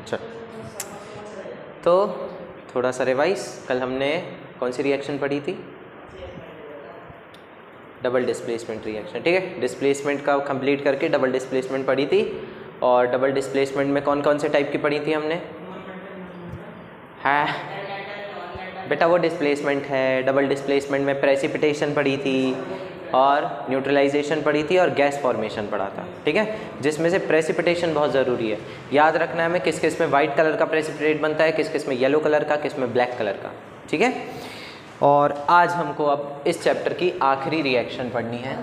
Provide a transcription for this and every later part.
चलो, तो थोड़ा सा रिवाइज, कल हमने कौन सी रिएक्शन पढ़ी थी? डबल डिस्प्लेसमेंट रिएक्शन, ठीक है। डिस्प्लेसमेंट का कंप्लीट करके डबल डिस्प्लेसमेंट पढ़ी थी, और डबल डिस्प्लेसमेंट में कौन कौन से टाइप की पढ़ी थी हमने? है बेटा, वो डिस्प्लेसमेंट है। डबल डिस्प्लेसमेंट में प्रेसिपिटेशन पढ़ी थी, और न्यूट्रलाइजेशन पढ़ी थी, और गैस फॉर्मेशन पढ़ा था, ठीक है। जिसमें से प्रेसिपिटेशन बहुत ज़रूरी है, याद रखना है हमें किस किस में वाइट कलर का प्रेसिपिटेट बनता है, किस किस में येलो कलर का, किस में ब्लैक कलर का, ठीक है। और आज हमको अब इस चैप्टर की आखिरी रिएक्शन पढ़नी है।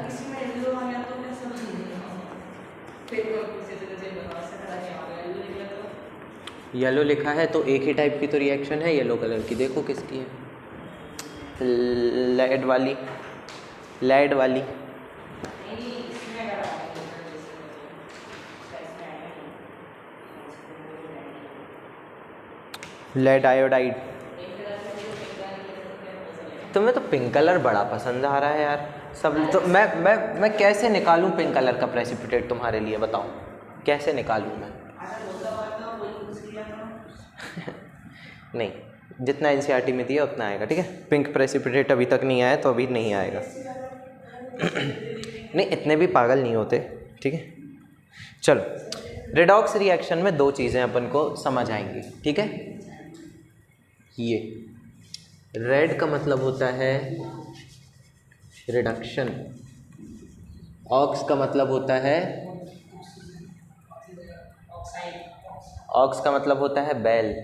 येलो लिखा है तो एक ही टाइप की तो रिएक्शन है येलो कलर की। देखो किसकी है, लेड वाली, लेड वाली। Lead iodide. तुम्हें तो पिंक कलर बड़ा पसंद आ रहा है यार सब। तो मैं कैसे निकालूं पिंक कलर का प्रेसिपिटेट तुम्हारे लिए, बताओ कैसे निकालूं मैं? नहीं, जितना एनसीईआरटी में दिया उतना आएगा, ठीक है। पिंक प्रेसिपिटेट अभी तक नहीं आया तो अभी नहीं आएगा। नहीं, इतने भी पागल नहीं होते, ठीक है। चलो, रेडॉक्स रिएक्शन में दो चीज़ें अपन को समझ आएंगी, ठीक है। ये रेड का मतलब होता है रिडक्शन, ऑक्स का मतलब होता है, ऑक्स का मतलब होता है बेल।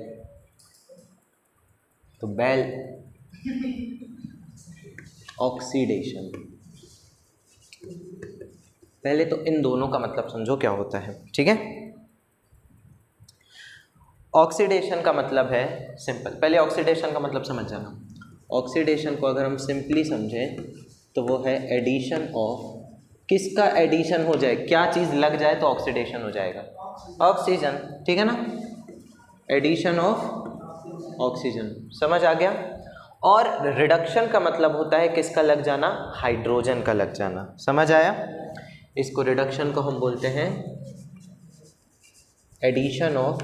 तो बेल ऑक्सीडेशन। पहले तो इन दोनों का मतलब समझो क्या होता है, ठीक है। ऑक्सीडेशन का मतलब है सिंपल, पहले ऑक्सीडेशन का मतलब समझ जाना। ऑक्सीडेशन को अगर हम सिंपली समझें तो वो है एडिशन ऑफ, किसका एडिशन हो जाए, क्या चीज़ लग जाए तो ऑक्सीडेशन हो जाएगा? ऑक्सीजन, ठीक है ना। एडिशन ऑफ ऑक्सीजन, समझ आ गया। और रिडक्शन का मतलब होता है किसका लग जाना? हाइड्रोजन का लग जाना, समझ आया। इसको रिडक्शन को हम बोलते हैं एडिशन ऑफ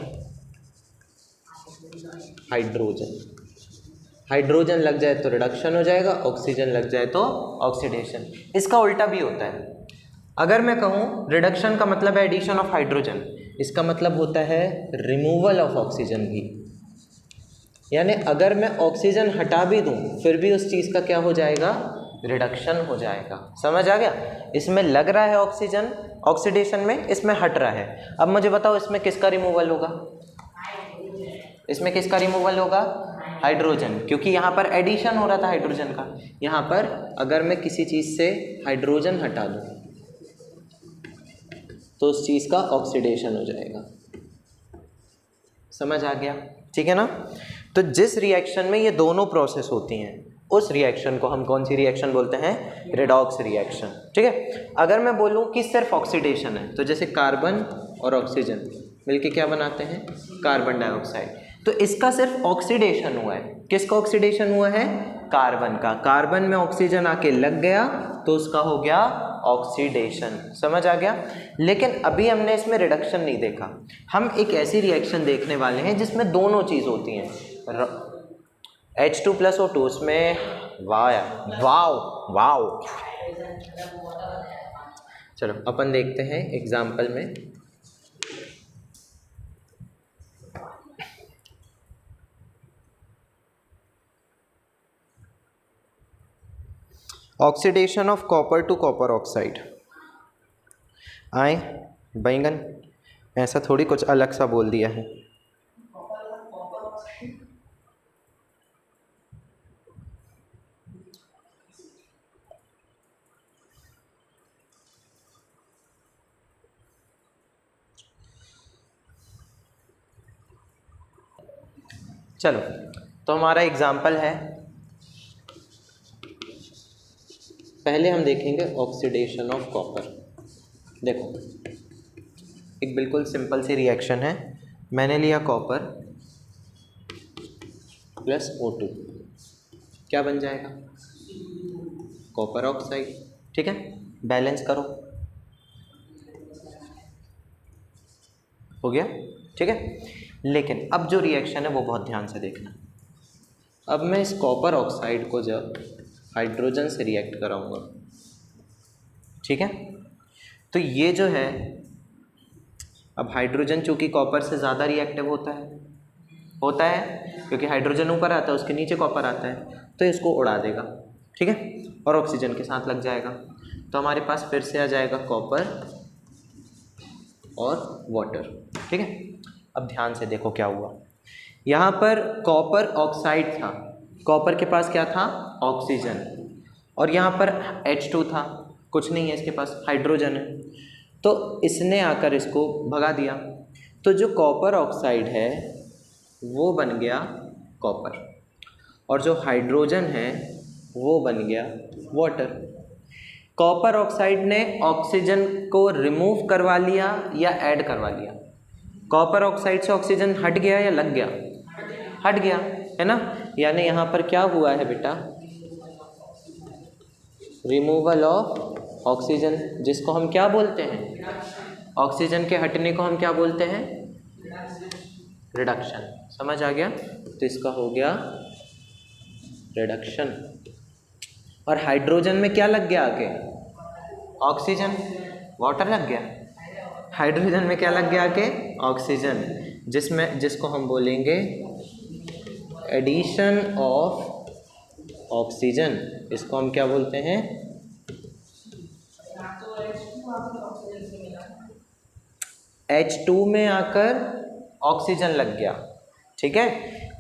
हाइड्रोजन। हाइड्रोजन लग जाए तो रिडक्शन हो जाएगा, ऑक्सीजन लग जाए तो ऑक्सीडेशन। इसका उल्टा भी होता है। अगर मैं कहूँ रिडक्शन का मतलब है एडिशन ऑफ हाइड्रोजन, इसका मतलब होता है रिमूवल ऑफ ऑक्सीजन भी। यानी अगर मैं ऑक्सीजन हटा भी दूँ फिर भी उस चीज़ का क्या हो जाएगा? रिडक्शन हो जाएगा, समझ आ गया। इसमें लग रहा है ऑक्सीजन ऑक्सीडेशन में, इसमें हट रहा है। अब मुझे बताओ इसमें किसका रिमूवल होगा? इसमें किसका रिमूवल होगा? हाइड्रोजन, क्योंकि यहाँ पर एडिशन हो रहा था हाइड्रोजन का। यहाँ पर अगर मैं किसी चीज़ से हाइड्रोजन हटा दूँ तो उस चीज़ का ऑक्सीडेशन हो जाएगा, समझ आ गया, ठीक है ना। तो जिस रिएक्शन में ये दोनों प्रोसेस होती हैं उस रिएक्शन को हम कौन सी रिएक्शन बोलते हैं? रेडॉक्स रिएक्शन, ठीक है। अगर मैं बोलूँ कि सिर्फ ऑक्सीडेशन है, तो जैसे कार्बन और ऑक्सीजन मिलके क्या बनाते हैं? Carbon dioxide. तो इसका सिर्फ ऑक्सीडेशन हुआ है। किसका ऑक्सीडेशन हुआ है? कार्बन का। कार्बन में ऑक्सीजन आके लग गया तो उसका हो गया ऑक्सीडेशन, समझ आ गया। लेकिन अभी हमने इसमें रिडक्शन नहीं देखा, हम एक ऐसी रिएक्शन देखने वाले हैं जिसमें दोनों चीज़ होती हैं। H2+O2 उसमें, वाह वाओ वाओ। चलो अपन देखते हैं एग्जाम्पल में। Oxidation of copper two copper oxide. आए बैंगन, ऐसा थोड़ी कुछ अलग सा बोल दिया है। चलो, तो हमारा एग्जाम्पल है, पहले हम देखेंगे ऑक्सीडेशन ऑफ कॉपर। देखो, एक बिल्कुल सिंपल सी रिएक्शन है। मैंने लिया कॉपर प्लस O2, क्या बन जाएगा? कॉपर ऑक्साइड, ठीक है। बैलेंस करो, हो गया, ठीक है। लेकिन अब जो रिएक्शन है वो बहुत ध्यान से देखना। अब मैं इस कॉपर ऑक्साइड को जब हाइड्रोजन से रिएक्ट कराऊंगा, ठीक है, तो ये जो है, अब हाइड्रोजन चूंकि कॉपर से ज़्यादा रिएक्टिव होता है क्योंकि हाइड्रोजन ऊपर आता है, उसके नीचे कॉपर आता है, तो इसको उड़ा देगा, ठीक है, और ऑक्सीजन के साथ लग जाएगा। तो हमारे पास फिर से आ जाएगा कॉपर और वाटर, ठीक है। अब ध्यान से देखो क्या हुआ। यहाँ पर कॉपर ऑक्साइड था, कॉपर के पास क्या था, ऑक्सीजन, और यहाँ पर H2 था, कुछ नहीं है इसके पास, हाइड्रोजन है, तो इसने आकर इसको भगा दिया। तो जो कॉपर ऑक्साइड है वो बन गया कॉपर, और जो हाइड्रोजन है वो बन गया वाटर। कॉपर ऑक्साइड ने ऑक्सीजन को रिमूव करवा लिया या ऐड करवा लिया? कॉपर ऑक्साइड से ऑक्सीजन हट गया या लग गया? हट गया, है ना। यानी यहाँ पर क्या हुआ है बेटा, रिमूवल ऑफ ऑक्सीजन, जिसको हम क्या बोलते हैं, ऑक्सीजन के हटने को हम क्या बोलते हैं, रिडक्शन। समझ आ गया? तो इसका हो गया रिडक्शन। और हाइड्रोजन में क्या लग गया आगे, ऑक्सीजन, वाटर लग गया। हाइड्रोजन में क्या लग गया आगे, ऑक्सीजन, जिसको हम बोलेंगे एडिशन ऑफ ऑक्सीजन। इसको हम क्या बोलते हैं, H2 में आकर ऑक्सीजन लग गया, ठीक है,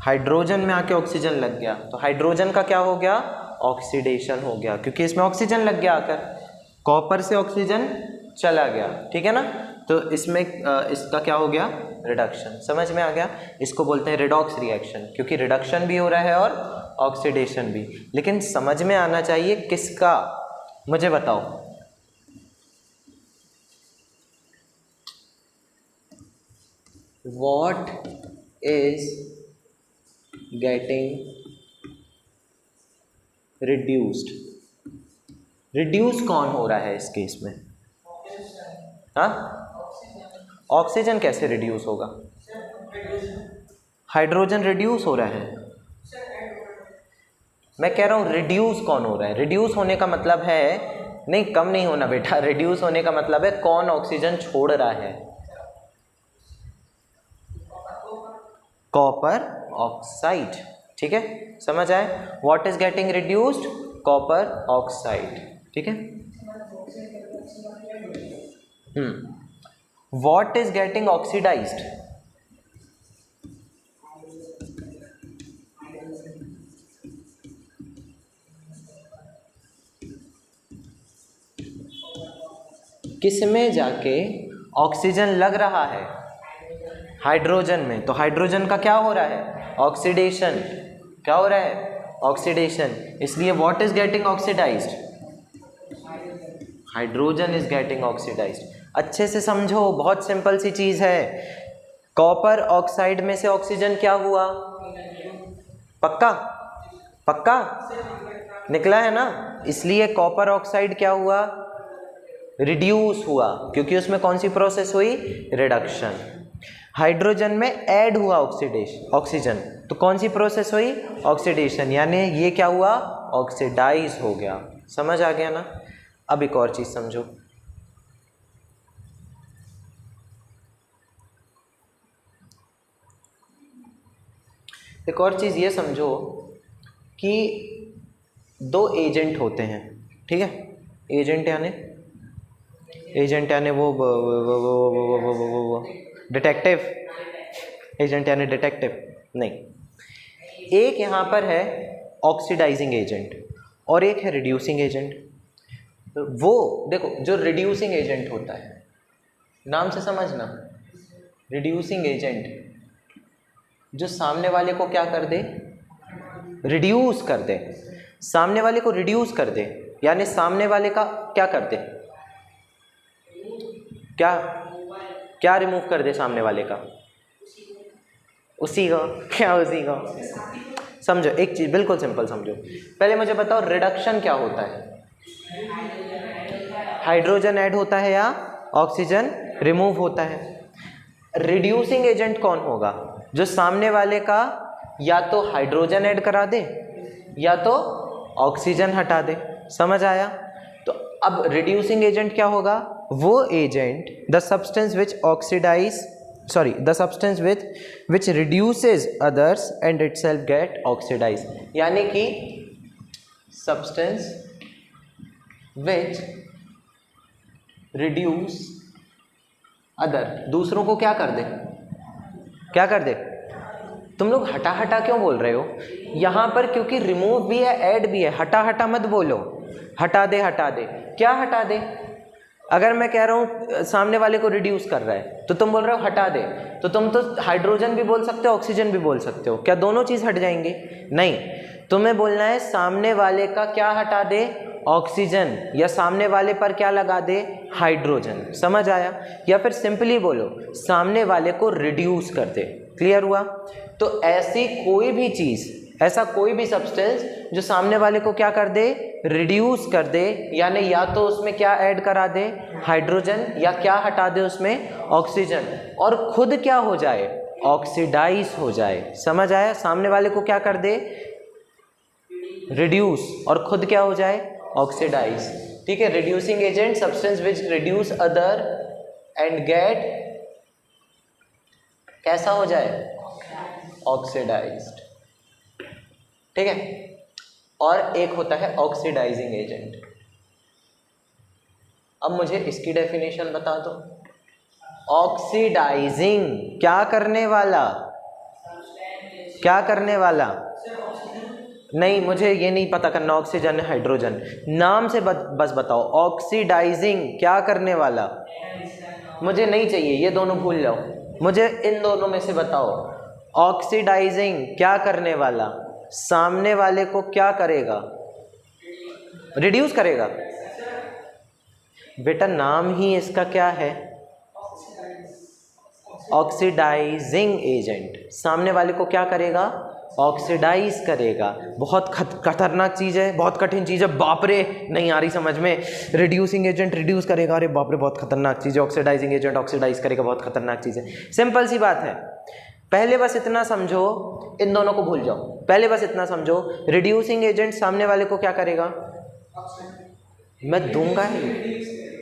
हाइड्रोजन में आके ऑक्सीजन लग गया, तो हाइड्रोजन का क्या हो गया, ऑक्सीडेशन हो गया, क्योंकि इसमें ऑक्सीजन लग गया आकर, कॉपर से ऑक्सीजन चला गया, ठीक है ना। तो इसमें इसका क्या हो गया, रिडक्शन। समझ में आ गया? इसको बोलते हैं रिडॉक्स रिएक्शन, क्योंकि रिडक्शन भी हो रहा है और ऑक्सीडेशन भी। लेकिन समझ में आना चाहिए किसका, मुझे बताओ। What is getting reduced? Reduce कौन हो रहा है इस केस में? हाँ, ऑक्सीजन कैसे रिड्यूस होगा? हाइड्रोजन रिड्यूस हो रहा है। मैं कह रहा हूँ रिड्यूस कौन हो रहा है? रिड्यूस होने का मतलब है, नहीं कम नहीं होना बेटा, रिड्यूस होने का मतलब है कौन ऑक्सीजन छोड़ रहा है, कॉपर ऑक्साइड, ठीक है, समझ आए? What is getting reduced, copper oxide, ठीक है। व्हाट इज गेटिंग ऑक्सीडाइज्ड, किसमें जाके ऑक्सीजन लग रहा है, हाइड्रोजन में। तो हाइड्रोजन का क्या हो रहा है, ऑक्सीडेशन। क्या हो रहा है, ऑक्सीडेशन। इसलिए what is getting oxidized, hydrogen is getting oxidized. अच्छे से समझो, बहुत सिंपल सी चीज है। कॉपर ऑक्साइड में से ऑक्सीजन क्या हुआ, पक्का पक्का निकला है ना। इसलिए कॉपर ऑक्साइड क्या हुआ, रिड्यूस हुआ, क्योंकि उसमें कौन सी प्रोसेस हुई, रिडक्शन। हाइड्रोजन में ऐड हुआ ऑक्सीजन, तो कौन सी प्रोसेस हुई, ऑक्सीडेशन, यानी ये क्या हुआ, ऑक्सीडाइज हो गया। समझ आ गया ना। अब एक और चीज समझो, एक और चीज ये समझो कि दो एजेंट होते हैं, ठीक है। एजेंट यानी वो डिटेक्टिव, एजेंट यानी डिटेक्टिव नहीं। एक यहाँ पर है ऑक्सीडाइजिंग एजेंट और एक है रिड्यूसिंग एजेंट। वो देखो, जो रिड्यूसिंग एजेंट होता है, नाम से समझना, रिड्यूसिंग एजेंट जो सामने वाले को क्या कर दे, रिड्यूस कर दे, सामने वाले को रिड्यूस कर दे, यानी सामने वाले का क्या कर दे, क्या रिमूव कर दे सामने वाले का, उसी का, क्या उसी का। समझो एक चीज बिल्कुल सिंपल समझो। पहले मुझे बताओ रिडक्शन क्या होता है, हाइड्रोजन ऐड होता है या ऑक्सीजन रिमूव होता है। रिड्यूसिंग एजेंट कौन होगा, जो सामने वाले का या तो हाइड्रोजन ऐड करा दे या तो ऑक्सीजन हटा दे। समझ आया? तो अब रिड्यूसिंग एजेंट क्या होगा? वो agent the substance which reduces others and itself get oxidize, यानी कि सब्सटेंस विच रिड्यूस अदर, दूसरों को क्या कर दे? क्या कर दे? तुम लोग हटा हटा क्यों बोल रहे हो यहाँ पर? क्योंकि रिमूव भी है ऐड भी है। हटा हटा मत बोलो, हटा दे हटा दे। क्या हटा दे? अगर मैं कह रहा हूँ सामने वाले को रिड्यूस कर रहा है तो तुम बोल रहे हो हटा दे, तो तुम तो हाइड्रोजन भी बोल सकते हो ऑक्सीजन भी बोल सकते हो। क्या दोनों चीज़ हट जाएंगे? नहीं, तुम्हें बोलना है सामने वाले का क्या हटा दे? ऑक्सीजन, या सामने वाले पर क्या लगा दे? हाइड्रोजन। समझ आया? या फिर सिंपली बोलो सामने वाले को रिड्यूस कर दे। क्लियर हुआ? तो ऐसी कोई भी चीज़, ऐसा कोई भी सब्सटेंस जो सामने वाले को क्या कर दे? रिड्यूस कर दे, यानी या तो उसमें क्या ऐड करा दे? हाइड्रोजन, या क्या हटा दे उसमें? ऑक्सीजन, और खुद क्या हो जाए? ऑक्सीडाइज हो जाए। समझ आया? सामने वाले को क्या कर दे? रिड्यूस, और खुद क्या हो जाए? ऑक्सीडाइज। ठीक है? Reducing agent substance which reduce other and get, कैसा हो जाए? ऑक्सीडाइज्ड। ठीक है? और एक होता है ऑक्सीडाइजिंग एजेंट। अब मुझे इसकी डेफिनेशन बता दो। ऑक्सीडाइजिंग क्या करने वाला? क्या करने वाला? नहीं, मुझे ये नहीं पता करना ऑक्सीजन हाइड्रोजन, नाम से बस बताओ। ऑक्सीडाइजिंग क्या करने वाला? मुझे नहीं चाहिए, ये दोनों भूल जाओ, मुझे इन दोनों में से बताओ। ऑक्सीडाइजिंग क्या करने वाला? सामने वाले को क्या करेगा? रिड्यूस करेगा। बेटा नाम ही इसका क्या है? Oxidizing agent. सामने वाले को क्या करेगा? ऑक्सीडाइज करेगा। बहुत खतरनाक चीज़ है, बहुत कठिन चीज़ है। बाप रे, नहीं आ रही समझ में। रिड्यूसिंग एजेंट रिड्यूस करेगा, अरे बाप रे बहुत खतरनाक चीज़ है। ऑक्सीडाइजिंग एजेंट ऑक्सीडाइज करेगा, बहुत खतरनाक चीज़ है। सिंपल सी बात है, पहले बस इतना समझो, इन दोनों को भूल जाओ। पहले बस इतना समझो, रिड्यूसिंग एजेंट सामने वाले को क्या करेगा? मैं दूंगा ही,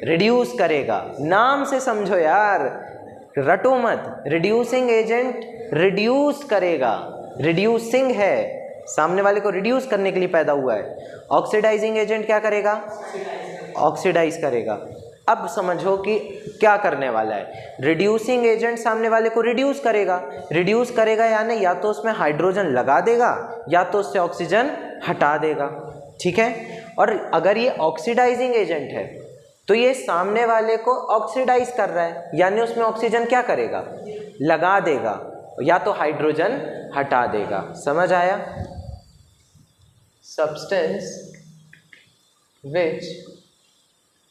रिड्यूस करेगा। नाम से समझो यार, रटो मत। रिड्यूसिंग एजेंट रिड्यूस करेगा, रिड्यूसिंग है, सामने वाले को रिड्यूस करने के लिए पैदा हुआ है। ऑक्सीडाइजिंग एजेंट क्या करेगा? ऑक्सीडाइज करेगा। अब समझो कि क्या करने वाला है। रिड्यूसिंग एजेंट सामने वाले को रिड्यूस करेगा। रिड्यूस करेगा यानी या तो उसमें हाइड्रोजन लगा देगा या तो उससे ऑक्सीजन हटा देगा। ठीक है? और अगर ये ऑक्सीडाइजिंग एजेंट है तो ये सामने वाले को ऑक्सीडाइज कर रहा है, यानी उसमें ऑक्सीजन क्या करेगा? लगा देगा, या तो हाइड्रोजन हटा देगा। समझ आया? सब्सटेंस विच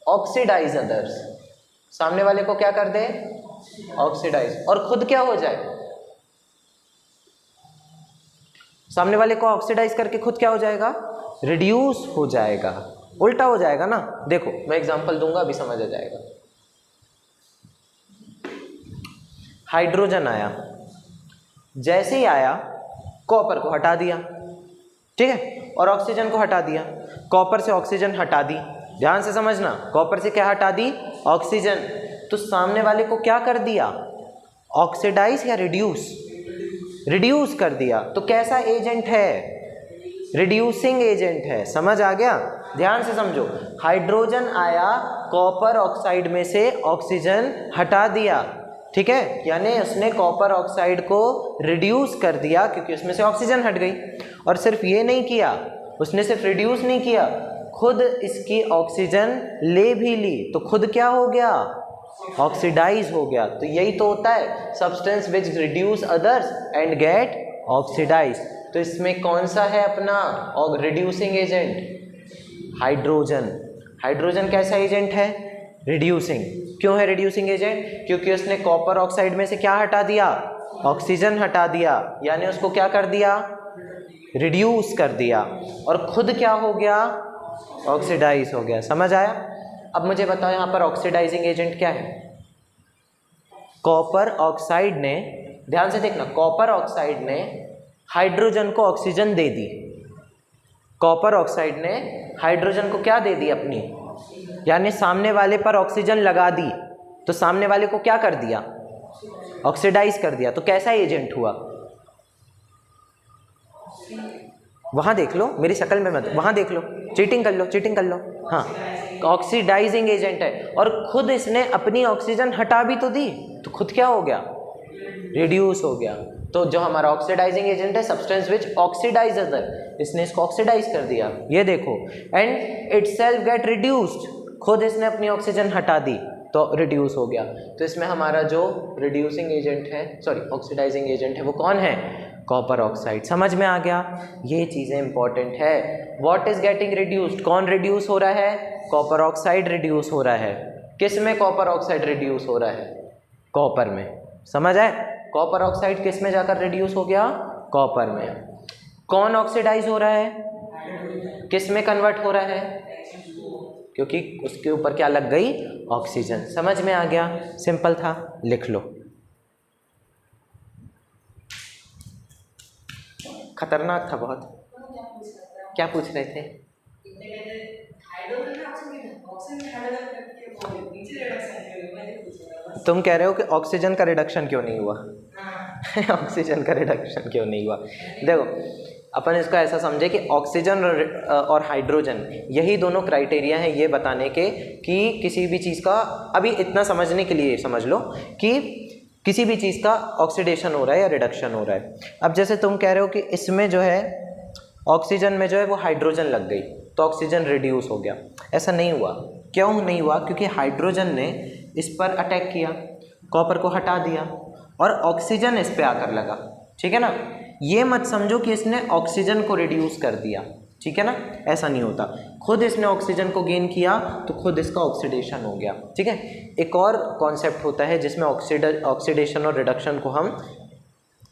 ऑक्सीडाइज अदर्स, सामने वाले को क्या कर दे? ऑक्सीडाइज, और खुद क्या हो जाए? सामने वाले को ऑक्सीडाइज करके खुद क्या हो जाएगा? रिड्यूस हो जाएगा। उल्टा हो जाएगा ना। देखो मैं एग्जांपल दूंगा, अभी समझ आ जाएगा। हाइड्रोजन आया, जैसे ही आया कॉपर को हटा दिया, ठीक है, और ऑक्सीजन को हटा दिया। कॉपर से ऑक्सीजन हटा दी, ध्यान से समझना, कॉपर से क्या हटा दी? ऑक्सीजन। तो सामने वाले को क्या कर दिया? ऑक्सीडाइज या रिड्यूस? रिड्यूस कर दिया। तो कैसा एजेंट है? रिड्यूसिंग एजेंट है। समझ आ गया? ध्यान से समझो, हाइड्रोजन आया, कॉपर ऑक्साइड में से ऑक्सीजन हटा दिया, ठीक है, यानी उसने कॉपर ऑक्साइड को रिड्यूस कर दिया क्योंकि उसमें से ऑक्सीजन हट गई। और सिर्फ ये नहीं किया, उसने सिर्फ रिड्यूस नहीं किया, खुद इसकी ऑक्सीजन ले भी ली, तो खुद क्या हो गया? ऑक्सीडाइज हो गया। तो यही तो होता है substance which reduce others and get oxidize. तो इसमें कौन सा है अपना रिड्यूसिंग एजेंट? हाइड्रोजन। हाइड्रोजन कैसा एजेंट है? रिड्यूसिंग। क्यों है रिड्यूसिंग एजेंट? क्योंकि उसने कॉपर ऑक्साइड में से क्या हटा दिया? ऑक्सीजन हटा दिया, यानी उसको क्या कर दिया? रिड्यूस कर दिया, और खुद क्या हो गया? ऑक्सीडाइज हो गया। समझ आया? अब मुझे बताओ यहाँ पर ऑक्सीडाइजिंग एजेंट क्या है? कॉपर ऑक्साइड ने ध्यान से देखना, कॉपर ऑक्साइड ने हाइड्रोजन को ऑक्सीजन दे दी, कॉपर ऑक्साइड ने हाइड्रोजन को क्या दे दी अपनी, यानी सामने वाले पर ऑक्सीजन लगा दी, तो सामने वाले को क्या कर दिया, ऑक्सीडाइज कर दिया। तो कैसा एजेंट हुआ, वहां देख लो, मेरी शक्ल में मत, वहां देख लो, चीटिंग कर लो, चीटिंग कर लो। हाँ, ऑक्सीडाइजिंग एजेंट है, और खुद इसने अपनी ऑक्सीजन हटा भी तो दी, तो खुद क्या हो गया, रिड्यूस हो गया। तो जो हमारा ऑक्सीडाइजिंग एजेंट है, सब्सटेंस विच ऑक्सीडाइज अदर, इसने इसको ऑक्सीडाइज कर दिया, ये देखो, एंड इटसेल्फ गेट रिड्यूस्ड, खुद इसने अपनी ऑक्सीजन हटा दी तो रिड्यूस हो गया। तो इसमें हमारा जो रिड्यूसिंग एजेंट है, सॉरी ऑक्सीडाइजिंग एजेंट है, वो कौन है, कॉपर ऑक्साइड। समझ में आ गया, ये चीज़ें इंपॉर्टेंट है। व्हाट इज गेटिंग रिड्यूस्ड, कौन रिड्यूस हो रहा है, कॉपर ऑक्साइड रिड्यूस हो रहा है। किस में कॉपर ऑक्साइड रिड्यूस हो रहा है, कॉपर में। समझ आए, कॉपर ऑक्साइड किस में जाकर रिड्यूस हो गया, कॉपर में। कौन ऑक्सीडाइज हो रहा है, किस में कन्वर्ट हो रहा है, क्योंकि उसके ऊपर क्या लग गई, ऑक्सीजन। समझ में आ गया, सिंपल था, लिख लो। खतरनाक था बहुत। क्या पूछ रहे थे, तुम कह रहे हो कि ऑक्सीजन का रिडक्शन क्यों नहीं हुआ। ऑक्सीजन का रिडक्शन क्यों नहीं हुआ, देखो अपन इसको ऐसा समझे कि ऑक्सीजन और हाइड्रोजन यही दोनों क्राइटेरिया हैं ये बताने के कि किसी भी चीज़ का, अभी इतना समझने के लिए समझ लो कि किसी भी चीज़ का ऑक्सीडेशन हो रहा है या रिडक्शन हो रहा है। अब जैसे तुम कह रहे हो कि इसमें जो है ऑक्सीजन में जो है वो हाइड्रोजन लग गई तो ऑक्सीजन रिड्यूस हो गया, ऐसा नहीं हुआ। क्यों नहीं हुआ, क्योंकि हाइड्रोजन ने इस पर अटैक किया, कॉपर को हटा दिया और ऑक्सीजन इस पे आकर लगा, ठीक है ना। ये मत समझो कि इसने ऑक्सीजन को रिड्यूस कर दिया, ठीक है ना, ऐसा नहीं होता। खुद इसने ऑक्सीजन को गेन किया तो खुद इसका ऑक्सीडेशन हो गया, ठीक है। एक और कॉन्सेप्ट होता है जिसमें ऑक्सीडेशन और रिडक्शन को हम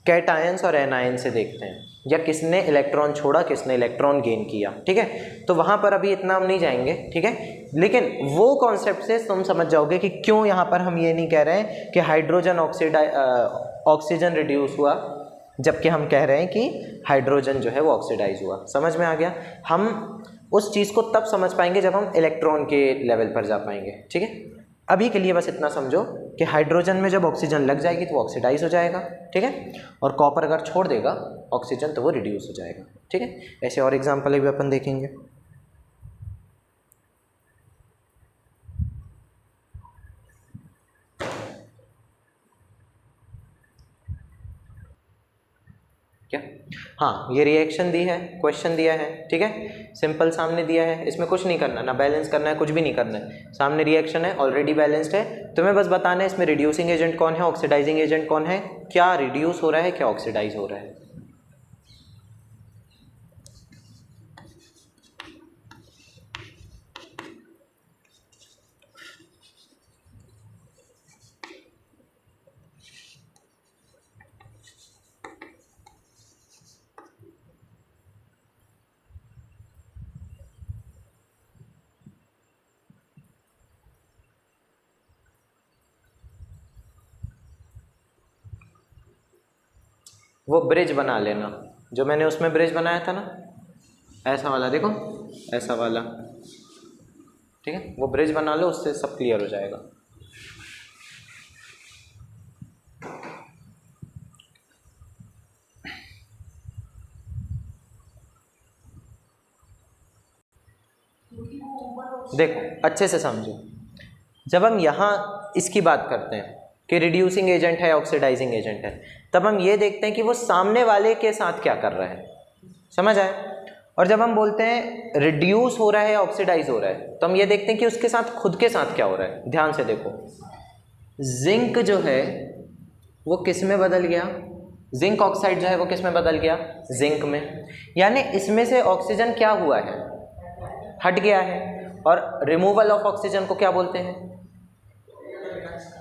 कैटायंस और एनायन से देखते हैं, या किसने इलेक्ट्रॉन छोड़ा किसने इलेक्ट्रॉन गेन किया, ठीक है। तो वहाँ पर अभी इतना हम नहीं जाएंगे, ठीक है, लेकिन वो कॉन्सेप्ट से तुम समझ जाओगे कि क्यों यहाँ पर हम ये नहीं कह रहे हैं कि हाइड्रोजन ऑक्सीजन रिड्यूस हुआ, जबकि हम कह रहे हैं कि हाइड्रोजन जो है वो ऑक्सीडाइज हुआ। समझ में आ गया। हम उस चीज़ को तब समझ पाएंगे जब हम इलेक्ट्रॉन के लेवल पर जा पाएंगे, ठीक है। अभी के लिए बस इतना समझो कि हाइड्रोजन में जब ऑक्सीजन लग जाएगी तो वो ऑक्सीडाइज हो जाएगा, ठीक है, और कॉपर अगर छोड़ देगा ऑक्सीजन तो वो रिड्यूस हो जाएगा, ठीक है। ऐसे और एग्जाम्पल भी अपन देखेंगे। क्या, हाँ, ये रिएक्शन दी है, क्वेश्चन दिया है, ठीक है, सिंपल सामने दिया है, इसमें कुछ नहीं करना, ना बैलेंस करना है, कुछ भी नहीं करना है। सामने रिएक्शन है, ऑलरेडी बैलेंस्ड है, तुम्हें बस बताना है इसमें रिड्यूसिंग एजेंट कौन है, ऑक्सीडाइजिंग एजेंट कौन है, क्या रिड्यूस हो रहा है, क्या ऑक्सीडाइज हो रहा है। वो ब्रिज बना लेना जो मैंने उसमें ब्रिज बनाया था ना, ऐसा वाला, देखो ऐसा वाला, ठीक है, वो ब्रिज बना लो, उससे सब क्लियर हो जाएगा। देखो अच्छे से समझो, जब हम यहाँ इसकी बात करते हैं कि रिड्यूसिंग एजेंट है ऑक्सीडाइजिंग एजेंट है, तब हम ये देखते हैं कि वो सामने वाले के साथ क्या कर रहा है, समझ आए। और जब हम बोलते हैं रिड्यूस हो रहा है ऑक्सीडाइज हो रहा है, तो हम ये देखते हैं कि उसके साथ खुद के साथ क्या हो रहा है। ध्यान से देखो, जिंक जो है वो किस में बदल गया, जिंक ऑक्साइड जो है वो किस में बदल गया, जिंक में, यानी इसमें से ऑक्सीजन क्या हुआ है, हट गया है। और रिमूवल ऑफ ऑक्सीजन को क्या बोलते हैं,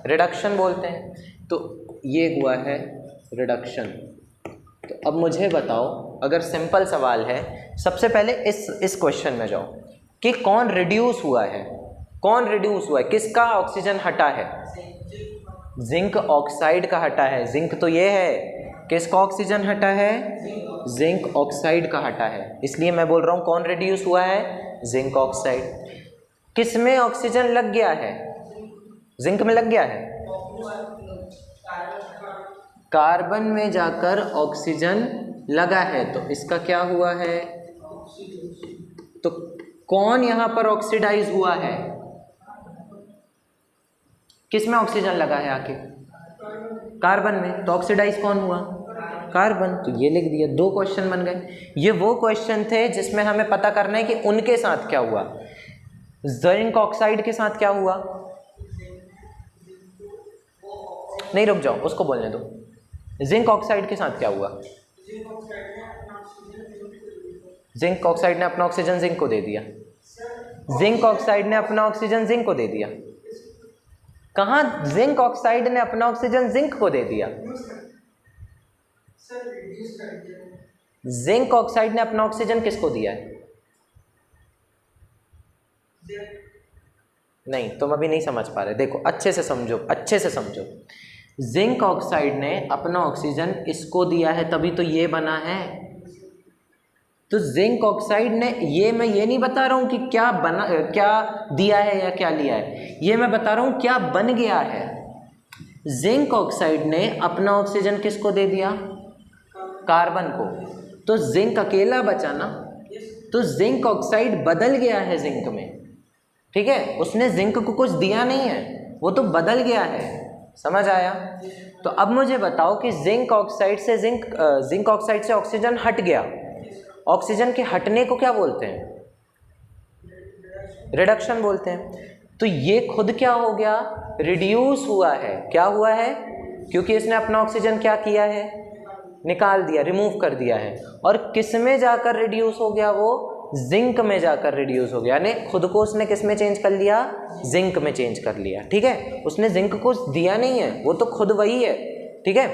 रिडक्शन बोलते हैं। तो ये हुआ है रिडक्शन। तो अब मुझे बताओ, अगर सिंपल सवाल है, सबसे पहले इस क्वेश्चन में जाओ कि कौन रिड्यूस हुआ है, कौन रिड्यूस हुआ है, किसका ऑक्सीजन हटा है, जिंक ऑक्साइड का हटा है, जिंक तो ये है, किसका ऑक्सीजन हटा है, जिंक ऑक्साइड का हटा है, इसलिए मैं बोल रहा हूँ कौन रिड्यूस हुआ है, जिंक ऑक्साइड। किस में ऑक्सीजन लग गया है, जिंक में लग गया है, कार्बन में जाकर ऑक्सीजन लगा है, तो इसका क्या हुआ है, तो कौन यहां पर ऑक्सीडाइज हुआ है, किस में ऑक्सीजन लगा है आके, कार्बन में, तो ऑक्सीडाइज कौन हुआ, कार्बन। तो ये लिख दिया, 2 क्वेश्चन बन गए। ये वो क्वेश्चन थे जिसमें हमें पता करना है कि उनके साथ क्या हुआ, जिंक ऑक्साइड के साथ क्या हुआ, नहीं रुक जाओ उसको बोलने दो, जिंक ऑक्साइड के साथ क्या हुआ, जिंक ऑक्साइड ने अपना ऑक्सीजन जिंक को दे दिया, जिंक ऑक्साइड ने अपना ऑक्सीजन जिंक को दे दिया, कहाँ जिंक ऑक्साइड ने अपना ऑक्सीजन जिंक को दे दिया, जिंक ऑक्साइड ने अपना ऑक्सीजन किसको दिया है, नहीं तुम अभी नहीं समझ पा रहे, देखो अच्छे से समझो, अच्छे से समझो। जिंक ऑक्साइड ने अपना ऑक्सीजन इसको दिया है, तभी तो ये बना है। तो जिंक ऑक्साइड ने, ये मैं ये नहीं बता रहा हूं कि क्या बना, क्या दिया है या क्या लिया है, ये मैं बता रहा हूं क्या बन गया है। जिंक ऑक्साइड ने अपना ऑक्सीजन किसको दे दिया, कार्बन को, तो जिंक अकेला बचा ना, तो जिंक ऑक्साइड बदल गया है जिंक में, ठीक है, उसने जिंक को कुछ दिया नहीं है, वो तो बदल गया है, समझ आया। तो अब मुझे बताओ कि जिंक ऑक्साइड से ऑक्सीजन हट गया, ऑक्सीजन के हटने को क्या बोलते हैं, रिडक्शन बोलते हैं। तो ये खुद क्या हो गया, रिड्यूस हुआ है, क्या हुआ है, क्योंकि इसने अपना ऑक्सीजन क्या किया है, निकाल दिया, रिमूव कर दिया है। और किस में जाकर रिड्यूस हो गया, वो जिंक में जाकर रिड्यूस हो गया, यानी खुद को उसने किस में चेंज कर लिया, जिंक में चेंज कर लिया, ठीक है, उसने जिंक को दिया नहीं है, वो तो खुद वही है, ठीक है,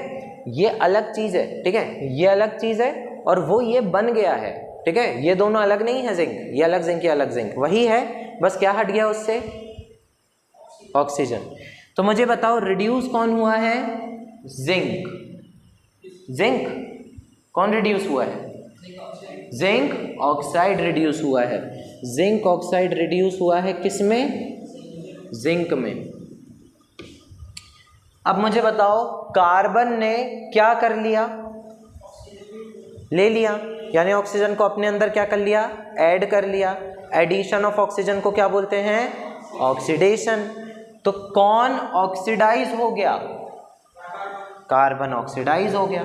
ये अलग चीज़ है, ठीक है, ये अलग चीज़ है और वो ये बन गया है, ठीक है, ये दोनों अलग नहीं है, जिंक ये अलग, जिंक ये अलग, जिंक वही है, बस क्या हट गया उससे, ऑक्सीजन। तो मुझे बताओ रिड्यूस कौन हुआ है, जिंक, जिंक कौन रिड्यूस हुआ है, जिंक ऑक्साइड रिड्यूस हुआ है, जिंक ऑक्साइड रिड्यूस हुआ है किस में, जिंक में। अब मुझे बताओ कार्बन ने क्या कर लिया, ले लिया, यानी ऑक्सीजन को अपने अंदर क्या कर लिया, ऐड कर लिया। एडिशन ऑफ ऑक्सीजन को क्या बोलते हैं, ऑक्सीडेशन। तो कौन ऑक्सीडाइज हो गया, कार्बन ऑक्सीडाइज हो गया,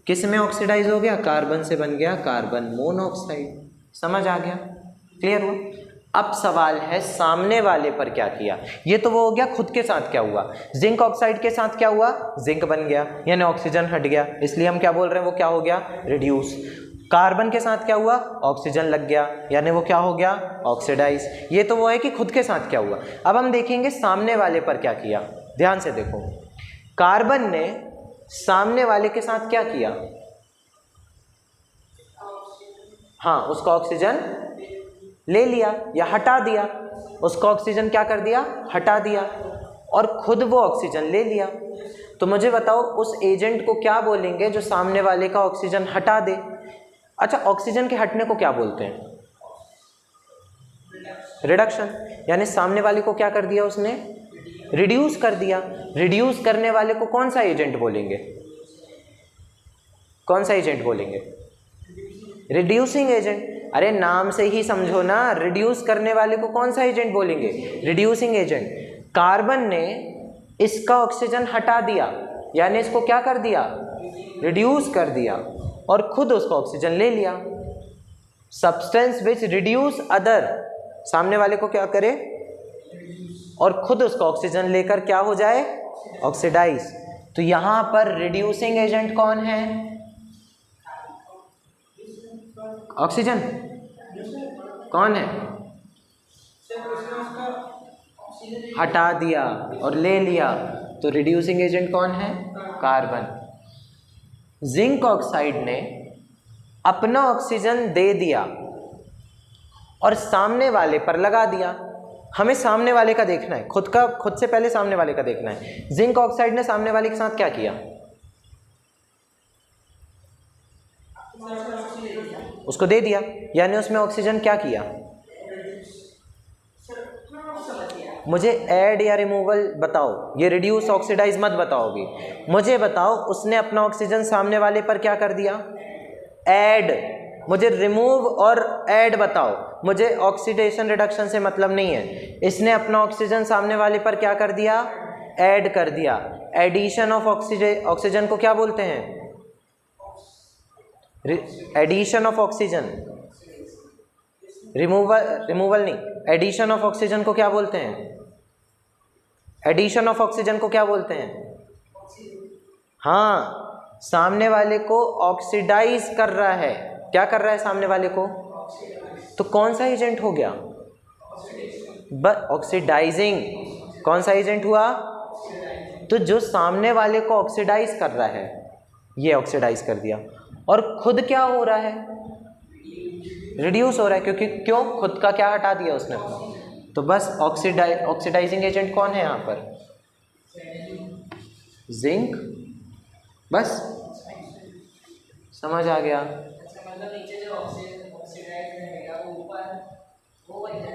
किस में ऑक्सीडाइज हो गया, कार्बन से बन गया कार्बन मोनोऑक्साइड। समझ आ गया, क्लियर हुआ। अब सवाल है सामने वाले पर क्या किया, ये तो वो हो गया खुद के साथ क्या हुआ, जिंक ऑक्साइड के साथ क्या हुआ, जिंक बन गया यानी ऑक्सीजन हट गया, इसलिए हम क्या बोल रहे हैं, वो क्या हो गया, रिड्यूस। कार्बन के साथ क्या हुआ, ऑक्सीजन लग गया यानी वो क्या हो गया, ऑक्सीडाइज। ये तो वो है कि खुद के साथ क्या हुआ। अब हम देखेंगे सामने वाले पर क्या किया, ध्यान से देखो। कार्बन ने सामने वाले के साथ क्या किया, हाँ उसका ऑक्सीजन ले लिया या हटा दिया, उसका ऑक्सीजन क्या कर दिया, हटा दिया, और खुद वो ऑक्सीजन ले लिया। तो मुझे बताओ उस एजेंट को क्या बोलेंगे जो सामने वाले का ऑक्सीजन हटा दे। अच्छा, ऑक्सीजन के हटने को क्या बोलते हैं, रिडक्शन, यानी सामने वाले को क्या कर दिया उसने, रिड्यूस कर दिया। रिड्यूस करने वाले को कौन सा एजेंट बोलेंगे, कौन सा एजेंट बोलेंगे, रिड्यूसिंग एजेंट। अरे नाम से ही समझो ना, रिड्यूस करने वाले को कौन सा एजेंट बोलेंगे, रिड्यूसिंग एजेंट। कार्बन ने इसका ऑक्सीजन हटा दिया यानी इसको क्या कर दिया, रिड्यूस कर दिया, और खुद उसका ऑक्सीजन ले लिया। सब्सटेंस विच रिड्यूस अदर, सामने वाले को क्या करे और खुद उसका ऑक्सीजन लेकर क्या हो जाए, ऑक्सीडाइज। तो यहां पर रिड्यूसिंग एजेंट कौन है, ऑक्सीजन। कौन है, हटा दिया और ले लिया, तो रिड्यूसिंग एजेंट कौन है, कार्बन। जिंक ऑक्साइड ने अपना ऑक्सीजन दे दिया और सामने वाले पर लगा दिया, हमें सामने वाले का देखना है, खुद से पहले सामने वाले का देखना है। जिंक ऑक्साइड ने सामने वाले के साथ क्या किया, उसको दे दिया, यानी उसमें ऑक्सीजन क्या किया, मुझे ऐड या रिमूवल बताओ, ये रिड्यूस ऑक्सीडाइज मत बताओगी, मुझे बताओ उसने अपना ऑक्सीजन सामने वाले पर क्या कर दिया, ऐड। मुझे रिमूव और ऐड बताओ, मुझे ऑक्सीडेशन रिडक्शन से मतलब नहीं है। इसने अपना ऑक्सीजन सामने वाले पर क्या कर दिया, ऐड कर दिया। एडिशन ऑफ ऑक्सीजन को क्या बोलते हैं, एडिशन ऑफ ऑक्सीजन, रिमूवल नहीं, एडिशन ऑफ ऑक्सीजन को क्या बोलते हैं, एडिशन ऑफ ऑक्सीजन को क्या बोलते हैं, हाँ, सामने वाले को ऑक्सीडाइज कर रहा है, क्या कर रहा है सामने वाले को, तो कौन सा एजेंट हो गया, ऑक्सीडाइजिंग, कौन सा एजेंट हुआ, तो जो सामने वाले को ऑक्सीडाइज कर रहा है ये ऑक्सीडाइज कर दिया, और खुद क्या हो रहा है, रिड्यूस हो रहा है, क्योंकि क्यों, खुद का क्या हटा दिया उसने, तो बस ऑक्सीडाइजिंग एजेंट कौन है यहाँ पर, जिंक, बस समझ आ गया।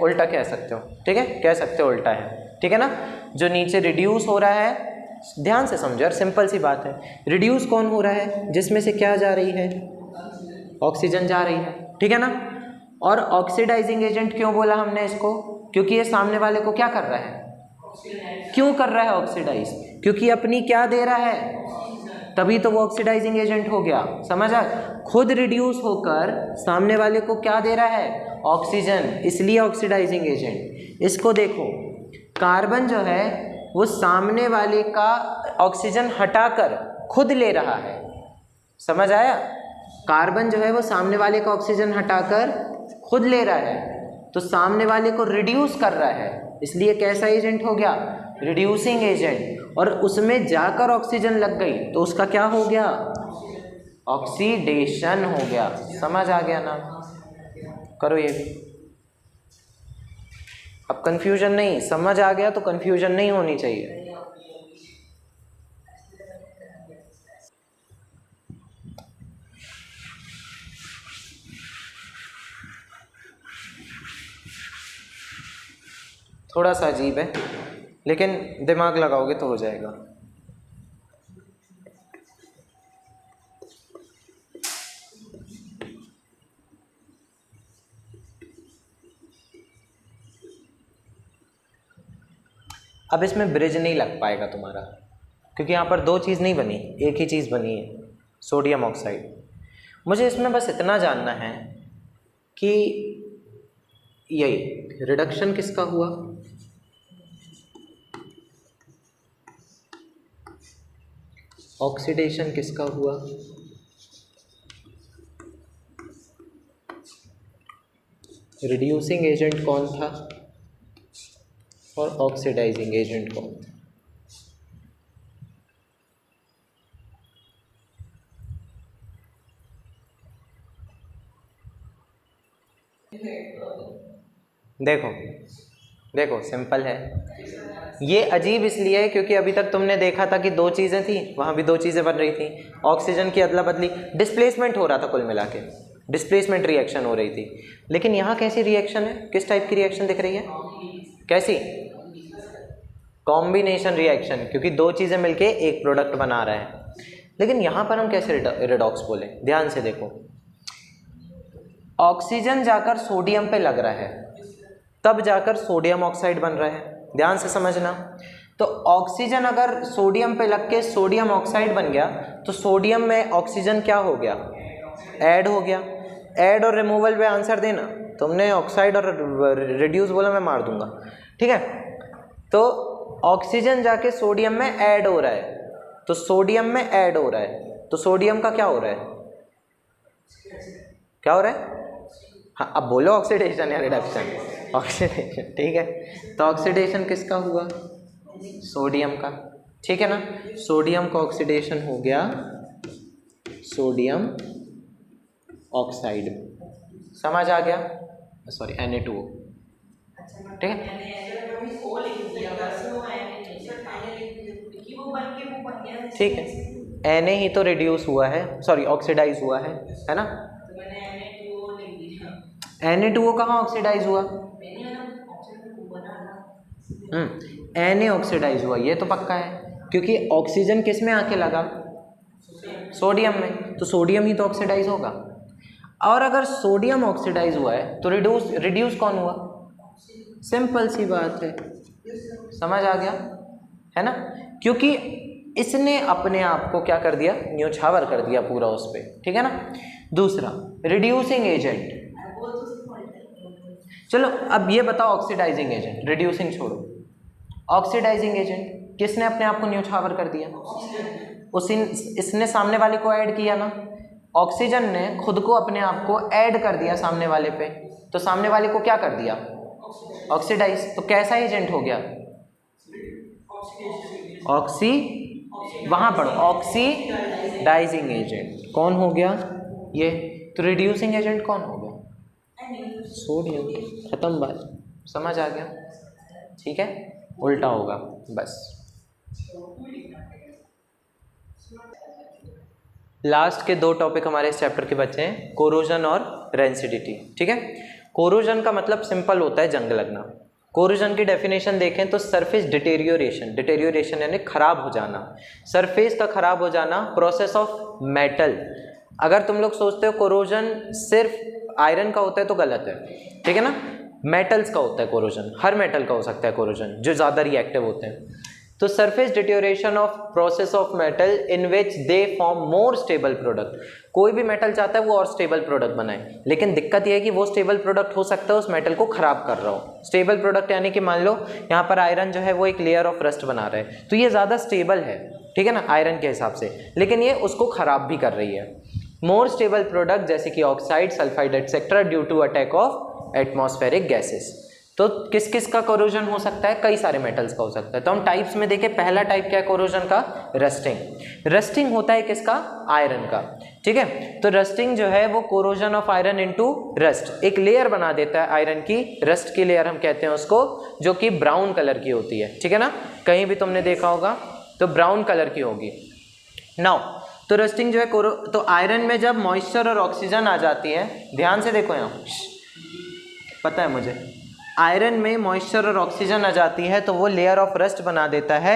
उल्टा कह सकते हो, ठीक है, कह सकते हो उल्टा है, ठीक है ना। जो नीचे रिड्यूस हो रहा है, ध्यान से समझो यार, सिंपल सी बात है, रिड्यूस कौन हो रहा है, जिसमें से क्या जा रही है, ऑक्सीजन जा रही है, ठीक है ना। और ऑक्सीडाइजिंग एजेंट क्यों बोला हमने इसको, क्योंकि ये सामने वाले को क्या कर रहा है, क्यों कर रहा है ऑक्सीडाइज, क्योंकि अपनी क्या दे रहा है, तभी तो वो ऑक्सीडाइजिंग एजेंट हो गया, समझ आ, खुद रिड्यूस होकर सामने वाले को क्या दे रहा है, ऑक्सीजन, इसलिए ऑक्सीडाइजिंग एजेंट। इसको देखो, कार्बन जो है वो सामने वाले का ऑक्सीजन हटाकर खुद ले रहा है, समझ आया, कार्बन जो है वो सामने वाले का ऑक्सीजन हटाकर खुद ले रहा है, तो सामने वाले को रिड्यूस कर रहा है, इसलिए कैसा एजेंट हो गया, रिड्यूसिंग एजेंट, और उसमें जाकर ऑक्सीजन लग गई तो उसका क्या हो गया, ऑक्सीडेशन हो गया, समझ आ गया ना। करो ये भी, अब कंफ्यूजन नहीं, समझ आ गया तो कंफ्यूजन नहीं होनी चाहिए। थोड़ा सा अजीब है, लेकिन दिमाग लगाओगे तो हो जाएगा। अब इसमें ब्रिज नहीं लग पाएगा तुम्हारा, क्योंकि यहाँ पर दो चीज़ नहीं बनी, एक ही चीज़ बनी है, सोडियम ऑक्साइड। मुझे इसमें बस इतना जानना है कि यही रिडक्शन किसका हुआ, ऑक्सीडेशन किसका हुआ, रिड्यूसिंग एजेंट कौन था और ऑक्सीडाइजिंग एजेंट कौन था। देखो देखो सिंपल है, ये अजीब इसलिए है क्योंकि अभी तक तुमने देखा था कि दो चीज़ें थी, वहाँ भी दो चीज़ें बन रही थी, ऑक्सीजन की अदला बदली, डिस्प्लेसमेंट हो रहा था, कुल मिला के डिस्प्लेसमेंट रिएक्शन हो रही थी। लेकिन यहाँ कैसी रिएक्शन है, किस टाइप की रिएक्शन दिख रही है, कैसी, कॉम्बिनेशन रिएक्शन, क्योंकि दो चीज़ें मिलके एक प्रोडक्ट बना रहा है। लेकिन यहाँ पर हम कैसे रिडॉक्स बोले, ध्यान से देखो, ऑक्सीजन जाकर सोडियम पे लग रहा है, तब जाकर सोडियम ऑक्साइड बन रहा है, ध्यान से समझना। तो ऑक्सीजन अगर सोडियम पे लग के सोडियम ऑक्साइड बन गया तो सोडियम में ऑक्सीजन क्या हो गया, ऐड हो गया। ऐड और रिमूवल पे आंसर देना, तुमने ऑक्साइड और रिड्यूस बोला, मैं मार दूंगा, ठीक है। तो ऑक्सीजन जाके सोडियम में ऐड हो रहा है, तो सोडियम में ऐड हो रहा है, तो सोडियम का क्या हो रहा है, क्या हो रहा है, हाँ अब बोलो ऑक्सीडेशन या रिडक्शन, ऑक्सीडेशन, ठीक है। तो ऑक्सीडेशन किसका हुआ, सोडियम का, ठीक है ना। सोडियम का ऑक्सीडेशन हो गया सोडियम ऑक्साइड, समझ आ गया, सॉरी Na2O, ठीक है। ठीक है, Na ही तो रिड्यूस हुआ है, सॉरी ऑक्सीडाइज हुआ है ना। Na2O कहाँ ऑक्सीडाइज हुआ? Na ऑक्सीडाइज हुआ, ये तो पक्का है, क्योंकि ऑक्सीजन किस में आके लगा? सोडियम में, तो सोडियम ही तो ऑक्सीडाइज होगा। और अगर सोडियम ऑक्सीडाइज हुआ है तो रिड्यूस कौन हुआ? सिंपल सी बात है, समझ आ गया है ना, क्योंकि इसने अपने आप को क्या कर दिया? न्योछावर कर दिया पूरा उस पे, ठीक है ना। दूसरा रिड्यूसिंग एजेंट, चलो अब ये बताओ ऑक्सीडाइजिंग एजेंट, रिड्यूसिंग छोड़ो, ऑक्सीडाइजिंग एजेंट किसने अपने आप को न्योछावर कर दिया? इसने सामने वाले को ऐड किया ना, ऑक्सीजन ने खुद को अपने आप को ऐड कर दिया सामने वाले पे, तो सामने वाले को क्या कर दिया? ऑक्सीडाइज। तो कैसा एजेंट हो गया? वहां पढ़ो, ऑक्सीडाइजिंग एजेंट कौन हो गया? ये। तो रिड्यूसिंग एजेंट कौन हो गया? सोडियम। खत्म बात, समझ आ गया, ठीक है, उल्टा होगा बस। लास्ट के 2 टॉपिक हमारे इस चैप्टर के बच्चे हैं, कोरोजन और रेंसिडिटी, ठीक है। कोरोजन का मतलब सिंपल होता है जंग लगना। कोरोजन की डेफिनेशन देखें तो सरफेस डिटेरियोरेशन यानी खराब हो जाना, सरफेस का खराब हो जाना, प्रोसेस ऑफ मेटल। अगर तुम लोग सोचते हो कोरोजन सिर्फ आयरन का होता है तो गलत है, ठीक है ना, मेटल्स का होता है कोरोजन, हर मेटल का हो सकता है कोरोजन जो ज़्यादा रिएक्टिव होते हैं। तो surface deterioration of process of metal in which they form more stable product. कोई भी मेटल चाहता है वो और स्टेबल प्रोडक्ट बनाए, लेकिन दिक्कत यह है कि वो स्टेबल प्रोडक्ट हो सकता है उस मेटल को खराब कर रहा हो। स्टेबल प्रोडक्ट यानी कि मान लो यहाँ पर आयरन जो है वो एक लेयर ऑफ रस्ट बना रहा है, तो ये ज़्यादा स्टेबल है, ठीक है ना, आयरन के हिसाब से, लेकिन ये उसको खराब भी कर रही है। मोर स्टेबल प्रोडक्ट जैसे कि oxide, sulphide etcetera due to attack of atmospheric gases. तो किस किस का कोरोजन हो सकता है? कई सारे मेटल्स का हो सकता है। तो हम टाइप्स में देखें, पहला टाइप क्या है कोरोजन का? रस्टिंग। रस्टिंग होता है किसका? आयरन का, ठीक है। तो रस्टिंग जो है वो corrosion of iron into rust, एक लेयर बना देता है आयरन की, रस्ट की लेयर हम कहते हैं उसको, जो कि ब्राउन कलर की होती है, ठीक है ना, कहीं भी तुमने देखा होगा तो ब्राउन कलर की होगी। नाउ तो रस्टिंग जो है तो आयरन में जब मॉइस्चर और ऑक्सीजन आ जाती है, ध्यान से देखो यहाँ, पता है मुझे, आयरन में मॉइस्चर और ऑक्सीजन आ जाती है तो वो लेयर ऑफ रस्ट बना देता है,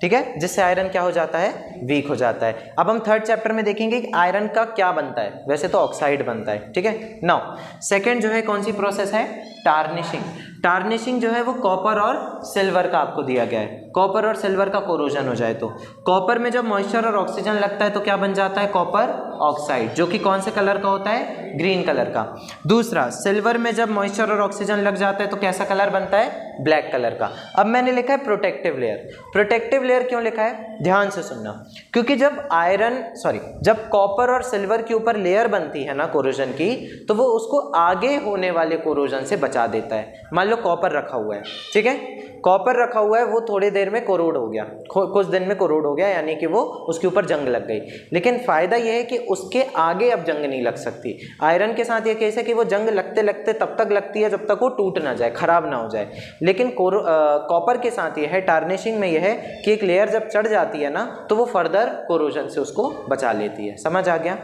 ठीक है, जिससे आयरन क्या हो जाता है? वीक हो जाता है। अब हम थर्ड चैप्टर में देखेंगे कि आयरन का क्या बनता है, वैसे तो ऑक्साइड बनता है, ठीक है। नाउ सेकंड जो है कौन सी प्रोसेस है? टार्निशिंग। टार्निशिंग जो है वो कॉपर और सिल्वर का आपको दिया गया है, कॉपर और सिल्वर का कोरोजन हो जाए तो कॉपर में जब मॉइस्चर और ऑक्सीजन लगता है तो क्या बन जाता है? कॉपर ऑक्साइड, जो कि कौन से कलर का होता है? ग्रीन कलर का। दूसरा सिल्वर में जब मॉइस्चर और ऑक्सीजन लग जाता है तो कैसा कलर बनता है? ब्लैक कलर का। अब मैंने लिखा है प्रोटेक्टिव लेयर। प्रोटेक्टिव लेयर क्यों लिखा है? ध्यान से सुनना, क्योंकि जब कॉपर और सिल्वर के ऊपर लेयर बनती है ना कोरोजन की, तो वो उसको आगे होने वाले कोरोजन से बचा देता है। मान लो कॉपर रखा हुआ है, ठीक है, कॉपर रखा हुआ है, वो थोड़ी देर में कोरोड हो गया, कुछ दिन में कोरोड हो गया, यानी कि वो उसके ऊपर जंग लग गई। लेकिन फ़ायदा ये है कि उसके आगे अब जंग नहीं लग सकती। आयरन के साथ ये केस है कि वो जंग लगते लगते तब तक लगती है जब तक वो टूट ना जाए, खराब ना हो जाए। लेकिन कॉपर के साथ ये है, टार्निशिंग में ये है कि एक लेयर जब चढ़ जाती है ना तो वो फर्दर कोरोजन से उसको बचा लेती है। समझ आ गया?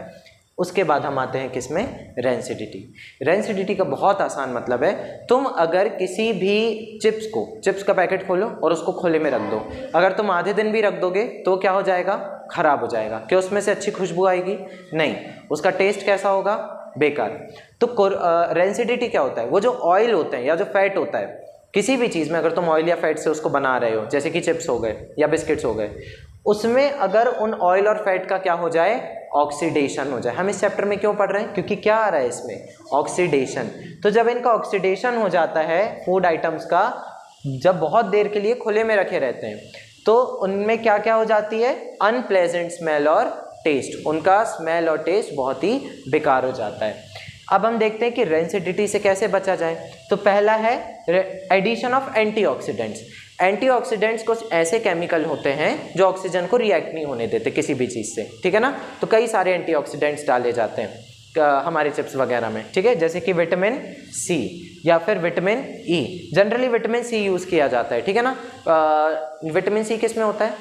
उसके बाद हम आते हैं किसमें? रेंसिडिटी। रेंसिडिटी का बहुत आसान मतलब है, तुम अगर किसी भी चिप्स का पैकेट खोलो और उसको खोले में रख दो, अगर तुम आधे दिन भी रख दोगे तो क्या हो जाएगा? खराब हो जाएगा। क्या उसमें से अच्छी खुशबू आएगी? नहीं। उसका टेस्ट कैसा होगा? बेकार। तो रेंसिडिटी क्या होता है? वो जो ऑयल होते हैं या जो फैट होता है किसी भी चीज़ में, अगर तुम ऑयल या फैट से उसको बना रहे हो, जैसे कि चिप्स हो गए या बिस्किट्स हो गए, उसमें अगर उन ऑयल और फैट का क्या हो जाए? ऑक्सीडेशन हो जाए। हम इस चैप्टर में क्यों पढ़ रहे हैं? क्योंकि क्या आ रहा है इसमें? ऑक्सीडेशन। तो जब इनका ऑक्सीडेशन हो जाता है फूड आइटम्स का, जब बहुत देर के लिए खुले में रखे रहते हैं, तो उनमें क्या क्या हो जाती है? अनप्लेजेंट स्मेल और टेस्ट, उनका स्मेल और टेस्ट बहुत ही बेकार हो जाता है। अब हम देखते हैं कि रेंसिडिटी से कैसे बचा जाए। तो पहला है एडिशन ऑफ एंटीऑक्सीडेंट्स। एंटीऑक्सीडेंट्स कुछ ऐसे केमिकल होते हैं जो ऑक्सीजन को रिएक्ट नहीं होने देते किसी भी चीज़ से, ठीक है ना। तो कई सारे एंटीऑक्सीडेंट्स डाले जाते हैं, हमारे चिप्स वगैरह में, ठीक है, जैसे कि विटामिन सी या फिर vitamin E. Generally vitamin C use किया जाता है, ठीक है ना। विटामिन सी किस में होता है,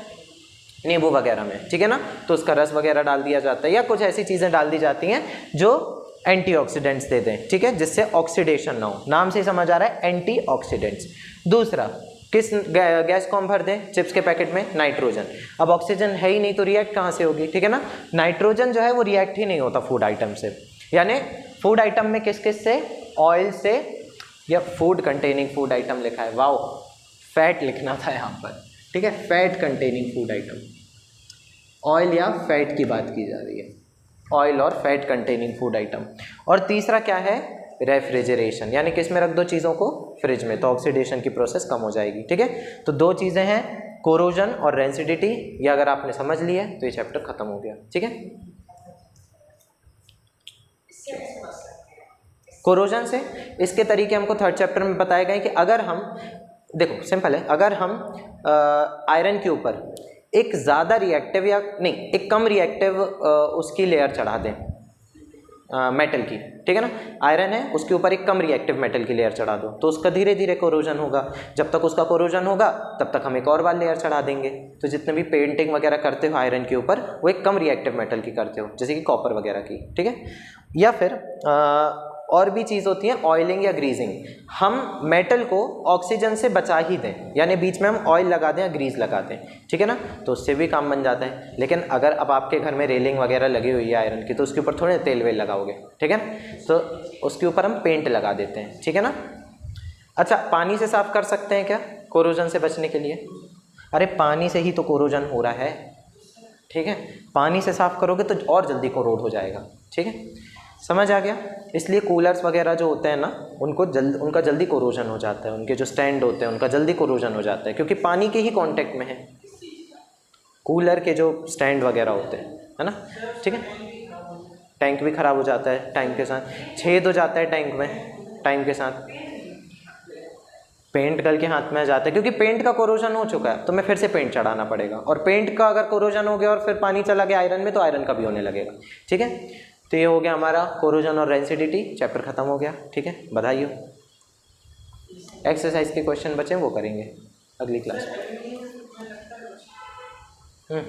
नींबू वगैरह में, ठीक है ना, तो उसका रस वगैरह डाल दिया जाता है या कुछ ऐसी चीज़ें डाल दी जाती हैं जो एंटीऑक्सीडेंट्स देते हैं, ठीक है, जिससे ऑक्सीडेशन ना हो। नाम से समझ आ रहा है, एंटीऑक्सीडेंट्स। दूसरा, किस गैस को हम भर दें चिप्स के पैकेट में, नाइट्रोजन। अब ऑक्सीजन है ही नहीं तो रिएक्ट कहाँ से होगी, ठीक है ना। नाइट्रोजन जो है वो रिएक्ट ही नहीं होता फूड आइटम से, यानी फूड आइटम में किस किस से, ऑयल से, या फूड कंटेनिंग फूड आइटम लिखा है, वाओ, फैट लिखना था यहाँ पर, ठीक है, fat containing food item, oil या फैट की बात की जा रही है, ऑयल और फैट कंटेनिंग फूड आइटम। और तीसरा क्या है, रेफ्रिजरेशन, यानी किस में रख दो चीज़ों को, फ्रिज में, तो ऑक्सीडेशन की प्रोसेस कम हो जाएगी, ठीक है। तो दो चीज़ें हैं, कोरोजन और रेंसिडिटी, ये अगर आपने समझ लिया तो ये चैप्टर खत्म हो गया, ठीक है। कोरोजन से इसके तरीके हमको थर्ड चैप्टर में बताए गए कि अगर हम, देखो सिंपल है, अगर हम आयरन के ऊपर एक ज़्यादा रिएक्टिव या नहीं, एक कम रिएक्टिव उसकी लेयर चढ़ा दें मेटल की, ठीक है ना, आयरन है उसके ऊपर एक कम रिएक्टिव मेटल की लेयर चढ़ा दो, तो उसका धीरे धीरे कोरोजन होगा। जब तक उसका कोरोजन होगा तब तक हम एक और बार लेयर चढ़ा देंगे। तो जितने भी पेंटिंग वगैरह करते हो आयरन के ऊपर, वो एक कम रिएक्टिव मेटल की करते हो, जैसे कि कॉपर वगैरह की, ठीक है। या फिर और भी चीज़ होती है ऑयलिंग या ग्रीजिंग, हम मेटल को ऑक्सीजन से बचा ही दें, यानी बीच में हम ऑयल लगा दें या ग्रीस लगा दें, ठीक है ना, तो उससे भी काम बन जाता है। लेकिन अगर अब आपके घर में रेलिंग वगैरह लगी हुई है आयरन की, तो उसके ऊपर थोड़े तेल वेल लगाओगे, ठीक है, तो उसके ऊपर हम पेंट लगा देते हैं, ठीक है ना। अच्छा, पानी से साफ कर सकते हैं क्या कोरोजन से बचने के लिए? अरे पानी से ही तो कोरोजन हो रहा है, ठीक है, पानी से साफ करोगे तो और जल्दी कोरोड हो जाएगा, ठीक है, समझ आ गया। इसलिए कूलर्स वगैरह जो होते हैं ना, उनका जल्दी कोरोजन हो जाता है, उनके जो स्टैंड होते हैं उनका जल्दी कोरोजन हो जाता है, क्योंकि पानी के ही कांटेक्ट में है कूलर के जो स्टैंड वगैरह होते हैं, है ना, ठीक है। टैंक भी ख़राब हो जाता है टाइम के साथ, छेद हो जाता है टैंक में टाइम के साथ, पेंट गल के हाथ में आ जाता है, क्योंकि पेंट का कोरोजन हो चुका है, तो मैं फिर से पेंट चढ़ाना पड़ेगा, और पेंट का अगर कोरोजन हो गया और फिर पानी चला गया आयरन में, तो आयरन का भी होने लगेगा, ठीक है। तो ये हो गया हमारा कोरोजन और रेंसिडिटी, चैप्टर खत्म हो गया, ठीक है, बधाई हो। एक्सरसाइज के क्वेश्चन बचे वो करेंगे अगली क्लास में।